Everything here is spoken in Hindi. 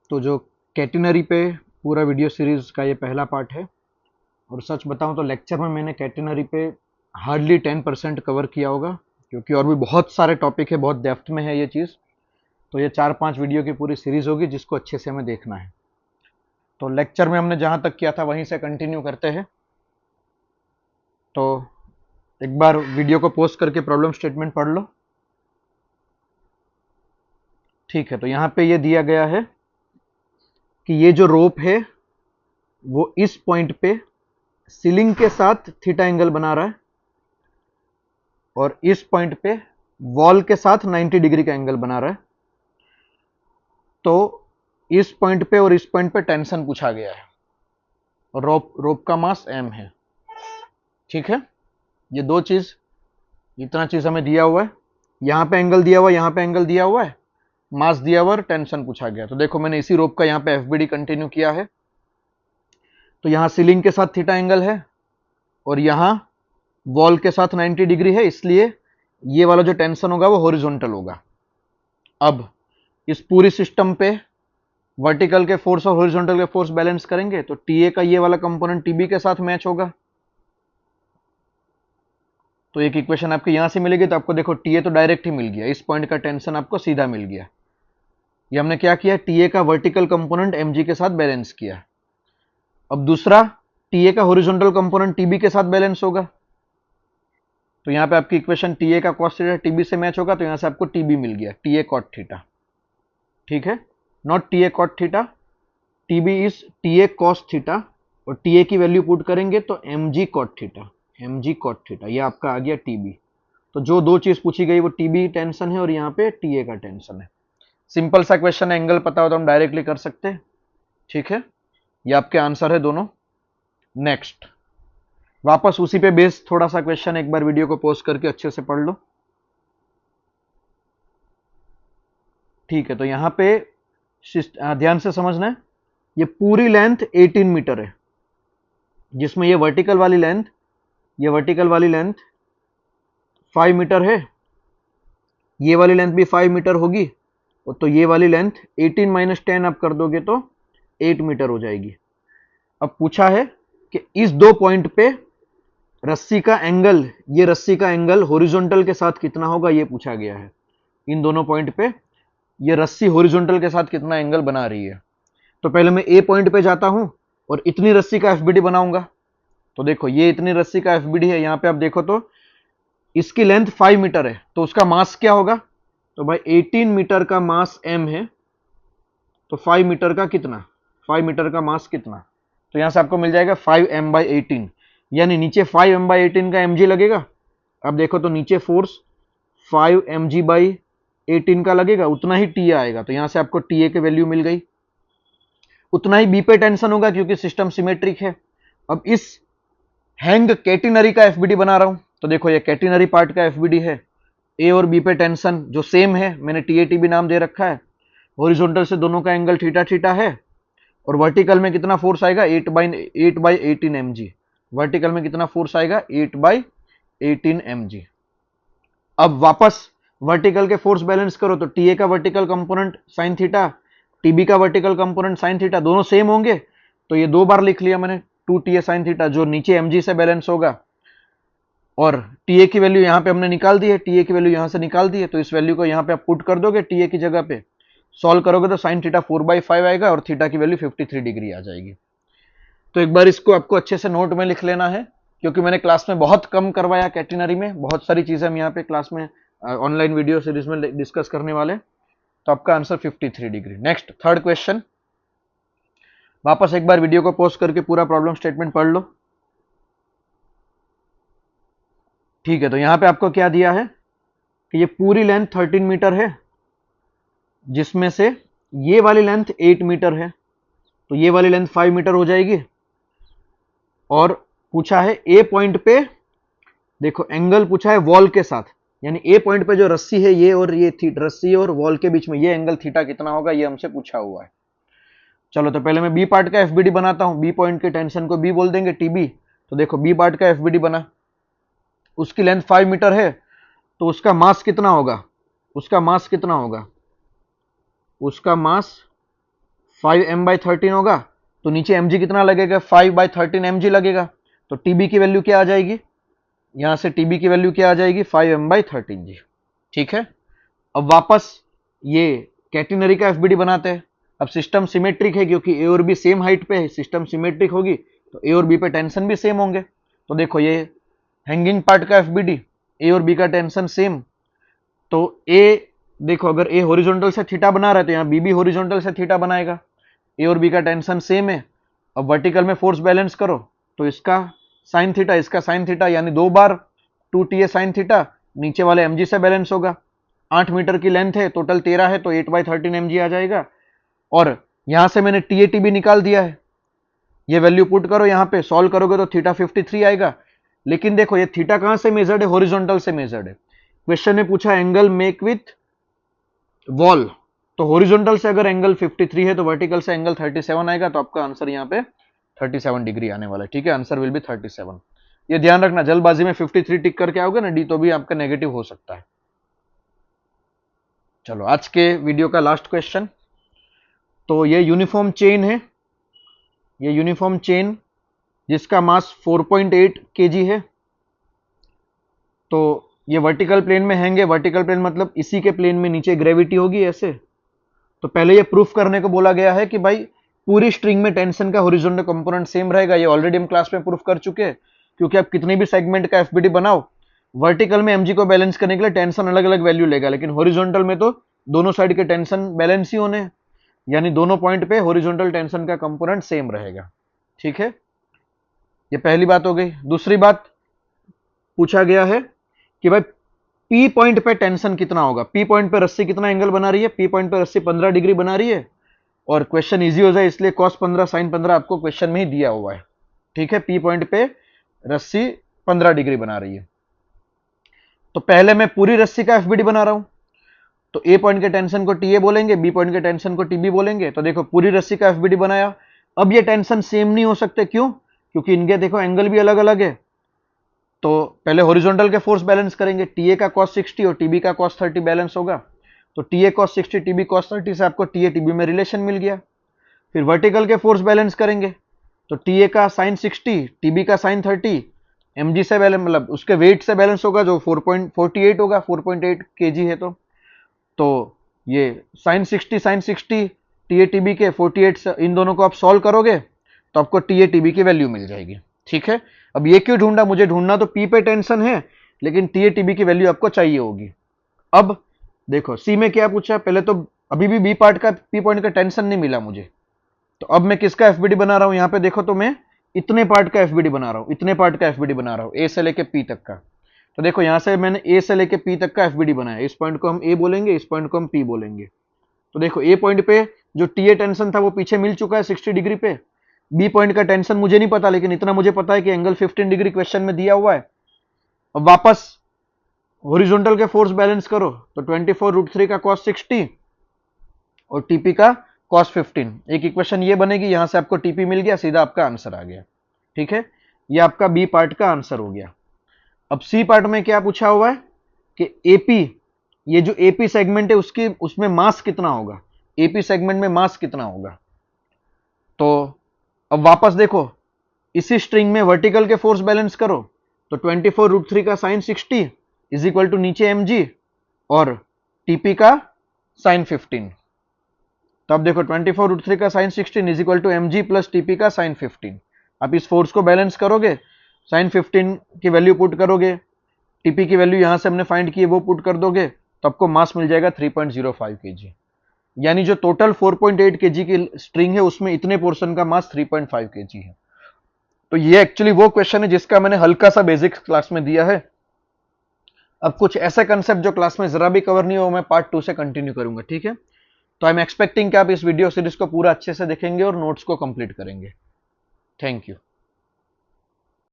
तो जो कैटेनरी पे पूरा वीडियो सीरीज का ये पहला पार्ट है। और सच बताऊं तो लेक्चर में मैंने कैटेनरी पे हार्डली 10% कवर किया होगा, क्योंकि और भी बहुत सारे टॉपिक है, बहुत डेप्थ में है ये चीज़। तो ये 4-5 वीडियो की पूरी सीरीज होगी जिसको अच्छे से हमें देखना है। तो लेक्चर में हमने जहां तक किया था वहीं से कंटिन्यू करते हैं। तो एक बार वीडियो को पॉज करके प्रॉब्लम स्टेटमेंट पढ़ लो। ठीक है, तो यहाँ पे ये दिया गया है कि ये जो रोप है वो इस पॉइंट पे सीलिंग के साथ थीटा एंगल बना रहा है और इस पॉइंट पे वॉल के साथ 90 डिग्री का एंगल बना रहा है। तो इस पॉइंट पे और इस पॉइंट पे टेंशन पूछा गया है और रोप का मास m है। ठीक है, ये दो चीज, इतना चीज हमें दिया हुआ है, यहां पे एंगल दिया हुआ है, यहां पे एंगल दिया हुआ है, मास दिया हुआ है, टेंशन पूछा गया। तो देखो मैंने इसी रोप का यहां पे एफबीडी कंटिन्यू किया है। तो यहां सीलिंग के साथ थीटा एंगल है और यहां वॉल के साथ 90 डिग्री है, इसलिए ये वाला जो टेंशन होगा वो हॉरिजॉन्टल होगा। अब इस पूरी सिस्टम पे वर्टिकल के फोर्स और हॉरिजॉन्टल के फोर्स बैलेंस करेंगे तो टीए का ये वाला कंपोनेंट टीबी के साथ मैच होगा। तो एक इक्वेशन आपकी यहां से मिलेगी, तो आपको देखो टीए तो डायरेक्ट ही मिल गया, इस पॉइंट का टेंशन आपको सीधा मिल गया। ये हमने क्या किया, टीए का वर्टिकल कंपोनेंट एमजी के साथ बैलेंस किया। अब दूसरा, टीए का हॉरिजॉन्टल कंपोनेंट टीबी के साथ बैलेंस होगा। तो यहां पे आपकी इक्वेशन टीए का कॉस थीटा टीबी से मैच होगा, तो यहां से आपको टीबी मिल गया, टीए कॉट थीटा। ठीक है, not T A cot theta, T B is T A cos theta, और टीए की वैल्यू पुट करेंगे तो m g cot theta, m g cot theta, ये आपका आ गया टीबी। तो जो दो चीज पूछी गई वो टीबी टेंशन है और यहाँ पे टीए का टेंशन है। सिंपल सा क्वेश्चन है, एंगल पता हो तो हम डायरेक्टली कर सकते हैं। ठीक है, ये आपके आंसर है दोनों। नेक्स्ट, वापस उसी पे बेस थोड़ा सा क्वेश्चन, एक बार वीडियो को पॉज करके अच्छे से पढ़ लो। ठीक है, तो यहां पे ध्यान से समझना है, ये पूरी लेंथ 18 मीटर है, जिसमें ये वर्टिकल वाली लेंथ, ये वर्टिकल वाली लेंथ 5 मीटर है, ये वाली लेंथ भी 5 मीटर होगी, तो ये वाली लेंथ 18 माइनस 10 आप कर दोगे तो 8 मीटर हो जाएगी। अब पूछा है कि इस दो पॉइंट पे रस्सी का एंगल, ये रस्सी का एंगल हॉरिजॉन्टल के साथ कितना होगा, ये पूछा गया है। इन दोनों पॉइंट पे ये रस्सी हॉरिजॉन्टल के साथ कितना एंगल बना रही है। तो पहले मैं ए पॉइंट पे जाता हूं और इतनी रस्सी का एफबीडी बनाऊंगा। तो देखो ये इतनी रस्सी का एफबीडी है, यहां पे आप देखो तो इसकी लेंथ 5 मीटर है, तो उसका मास क्या होगा, तो भाई 18 मीटर का मास m है, तो 5 मीटर का कितना, 5 मीटर का मास कितना, तो यहां से आपको मिल जाएगा 5m/18, यानी नीचे 5m/18 का mg लगेगा। अब देखो तो नीचे फोर्स 5mg/18 का लगेगा, उतना ही टी आएगा, तो यहां से आपको टीए की वैल्यू मिल गई। उतना ही बी पे टेंशन होगा क्योंकि सिस्टम सिमेट्रिक है। अब इस हैंग कैटिनरी का एफबीडी बना रहा हूं, तो देखो ये कैटिनरी पार्ट का एफबीडी है, ए और बी पे टेंशन जो सेम है, मैंने टीएटीबी नाम दे रखा है। हॉरिजॉन्टल से दोनों का एंगल थीटा थीटा है, और वर्टिकल में कितना फोर्स आएगा, 8/18 mg। वर्टिकल में कितना फोर्स आएगा, 8/18 mg। अब वापस वर्टिकल के फोर्स बैलेंस करो, तो टीए का vertical component sine theta, TB का वर्टिकल कंपोनेंट साइन थीटा, दोनों सेम होंगे, तो ये दो बार लिख लिया मैंने 2TA साइन थीटा, जो नीचे mg से बैलेंस होगा। और टीए की वैल्यू यहां पे हमने निकाल दी है, टीए की वैल्यू यहां से निकाल दी है, तो इस वैल्यू को यहां पे आप पुट कर दोगे टीए की जगह पे, सॉल्व करोगे तो साइन थीटा 4/5 आएगा और थीटा की वैल्यू 53 डिग्री आ जाएगी। तो एक बार इसको आपको अच्छे से नोट में लिख लेना है, क्योंकि मैंने क्लास में बहुत कम करवाया कैटेनरी में, बहुत सारी चीजें हम यहाँ पे क्लास में ऑनलाइन वीडियो सीरीज में डिस्कस करने वाले। तो आपका answer 53 degree. Next, third question, वापस एक बार वीडियो को पॉज करके पूरा प्रॉब्लम स्टेटमेंट पढ़ लो। ठीक है, तो यहां पे आपको क्या दिया है कि ये पूरी लेंथ 13 मीटर है, जिसमें से ये वाली लेंथ 8 मीटर है, तो ये वाली लेंथ 5 मीटर हो जाएगी। और पूछा है ए पॉइंट पे, देखो एंगल पूछा है वॉल के साथ, यानी ए पॉइंट पे जो रस्सी है ये और ये रस्सी और वॉल के बीच में ये एंगल थीटा कितना होगा, ये हमसे पूछा हुआ है। चलो तो पहले मैं बी पार्ट का एफबीडी बनाता हूं, बी पॉइंट के टेंशन को बी बोल देंगे, टीबी। तो देखो बी पार्ट का एफबीडी बना, उसकी लेंथ 5 मीटर है, तो उसका मास कितना होगा, उसका मास कितना होगा, उसका मास 5m/13 होगा, तो नीचे mg कितना लगेगा, 5/13 mg लगेगा। तो टीबी की वैल्यू क्या आ जाएगी, यहां से टीबी की वैल्यू क्या आ जाएगी, 5m/13 जी। ठीक है, अब वापस ये कैटेनरी का एफबीडी बनाते हैं। अब सिस्टम सिमेट्रिक है क्योंकि ए और बी सेम हाइट पे है, सिस्टम सिमेट्रिक होगी तो ए और बी पे टेंशन भी सेम होंगे। तो देखो ये हैंगिंग पार्ट का एफबीडी, ए और बी का टेंशन सेम, तो ए देखो अगर ए हॉरिजॉन्टल से थीटा बना रहा है तो यहाँ बी भी हॉरिजॉन्टल से थीटा बनाएगा। ए और बी का टेंशन सेम है। अब वर्टिकल में फोर्स बैलेंस करो तो इसका साइन थीटा, इसका साइन थीटा, यानी 2 बार 2TA साइन थीटा नीचे वाले mg से बैलेंस होगा। 8 मीटर की लेंथ है, टोटल 13 है तो 8/13 mg आ जाएगा। और यहां से मैंने TATB निकाल दिया है, ये वैल्यू पुट करो यहां पे, सॉल्व करोगे तो थीटा 53 आएगा। लेकिन देखो ये थीटा कहां से मेजर्ड है, हॉरिजॉन्टल से मेजर्ड है। क्वेश्चन में पूछा एंगल मेक विथ वॉल, तो हॉरिजॉन्टल से अगर एंगल 53 है तो वर्टिकल से एंगल 37 आएगा, तो आपका आंसर यहाँ पे 37 डिग्री आने वाला है। ठीक है, आंसर विल बी 37। ये ध्यान रखना, जल्दबाजी में 53 टिक करके आओगे ना डी तो भी आपका नेगेटिव हो सकता है। चलो आज के वीडियो का लास्ट क्वेश्चन, तो ये यूनिफॉर्म चेन है, ये यूनिफॉर्म चेन जिसका मास 4.8 kg है। तो ये वर्टिकल प्लेन में हैंगे, वर्टिकल प्लेन मतलब इसी के प्लेन में नीचे ग्रेविटी होगी ऐसे। तो पहले ये प्रूफ करने को बोला गया है कि भाई पूरी स्ट्रिंग में टेंशन का हॉरिजॉन्टल कंपोनेंट सेम रहेगा। ये ऑलरेडी हम क्लास में प्रूफ कर चुके हैं, क्योंकि आप कितने भी सेगमेंट का एफबीडी बनाओ, वर्टिकल में mg को बैलेंस करने के लिए टेंशन अलग अलग वैल्यू लेगा, लेकिन हॉरिजॉन्टल में तो दोनों साइड के टेंशन बैलेंस ही होने, यानी दोनों पॉइंट पे हॉरिजॉन्टल टेंशन का कंपोनेंट सेम रहेगा। ठीक है, ये पहली बात हो गई। दूसरी बात पूछा गया है कि भाई पी पॉइंट पे टेंशन कितना होगा, पी पॉइंट पे रस्सी कितना एंगल बना रही है, पी पॉइंट पे रस्सी 15 डिग्री बना रही है। और क्वेश्चन इजी हो जाए इसलिए cos 15 sin 15 आपको क्वेश्चन में ही दिया हुआ है। ठीक है, पी पॉइंट पे रस्सी 15 डिग्री बना रही है। तो पहले मैं पूरी रस्सी का एफबीडी बना रहा हूं, तो ए पॉइंट के टेंशन को टीए बोलेंगे, बी पॉइंट के टेंशन को टीबी बोलेंगे। तो देखो पूरी रस्सी का एफबीडी बनाया। अब ये टेंशन सेम नहीं हो सकते, क्यों, क्योंकि इनके देखो एंगल भी अलग अलग है। तो पहले हॉरिजॉन्टल के फोर्स बैलेंस करेंगे, टीए का cos 60 और टीबी का cos 30 बैलेंस होगा। तो टीए cos 60 टीबी cos 30 से आपको टीए टीबी में रिलेशन मिल गया। फिर वर्टिकल के फोर्स बैलेंस करेंगे, तो टीए का sin 60 टीबी का sin 30 mg से बैलेंस, मतलब उसके वेट से बैलेंस होगा जो 4.48 होगा, 4.8 kg है। तो ये sin 60 टीए टीबी के 48 से इन दोनों को आप सॉल्व करोगे तो आपको टीए टीबी की वैल्यू मिल जाएगी। ठीक है, अब ये क्यों ढूंढा, मुझे ढूंढना तो पी पे टेंशन है, लेकिन टीए टीबी की वैल्यू आपको चाहिए होगी। अब देखो सी में क्या पूछा, पहले तो अभी भी बी पार्ट का पी पॉइंट का टेंशन नहीं मिला मुझे, तो अब मैं किसका एफबीडी बना रहा हूं, यहां पे देखो तो मैं इतने पार्ट का एफबीडी बना रहा हूं, इतने पार्ट का एफबीडी बना रहा हूं, ए से लेके पी तक का। तो देखो यहां से मैंने ए से लेके पी तक का एफबीडी बनाया, इस पॉइंट को हम ए बोलेंगे, इस पॉइंट को हम पी बोलेंगे। तो देखो ए पॉइंट पे जो टीए टेंशन था वो पीछे मिल चुका है 60 डिग्री पे। बी पॉइंट का टेंशन मुझे नहीं पता, लेकिन इतना मुझे पता है कि एंगल 15 डिग्री क्वेश्चन में दिया हुआ है। अब वापस हॉरिजॉन्टल के फोर्स बैलेंस करो, तो 24√3 का cos 60 और टीपी का cos 15, एक इक्वेशन ये बनेगी, यहां से आपको टीपी मिल गया, सीधा आपका आंसर आ गया। ठीक है, ये आपका बी पार्ट का आंसर हो गया। अब सी पार्ट में क्या पूछा हुआ है कि एपी, ये जो एपी सेगमेंट है उसकी उसमें मास कितना होगा, एपी सेगमेंट में मास कितना होगा। तो अब वापस देखो इसी स्ट्रिंग में वर्टिकल के फोर्स बैलेंस करो, तो 24√3 का sin 60 इज इक्वल टू नीचे mg और टीपी का sin 15। तो अब देखो 24√3 का sin 16 is equal to mg plus T P का sin 15। आप इस फोर्स को बैलेंस करोगे, sin 15 की वैल्यू पुट करोगे, टीपी की वैल्यू यहां से हमने फाइंड की है वो पुट कर दोगे, तो आपको मास मिल जाएगा 3.05 kg। यानी जो टोटल 4.8 kg की स्ट्रिंग है उसमें इतने पोर्शन का मास 3.5 kg है। तो ये एक्चुअली वो क्वेश्चन है जिसका मैंने हल्का सा बेसिक्स क्लास में दिया है। अब कुछ ऐसे कंसेप्ट जो क्लास में जरा भी कवर नहीं हो, मैं पार्ट 2 से कंटिन्यू करूंगा। ठीक है, तो आई एम एक्सपेक्टिंग कि आप इस वीडियो सीरीज को पूरा अच्छे से देखेंगे और नोट्स को कंप्लीट करेंगे। Thank you.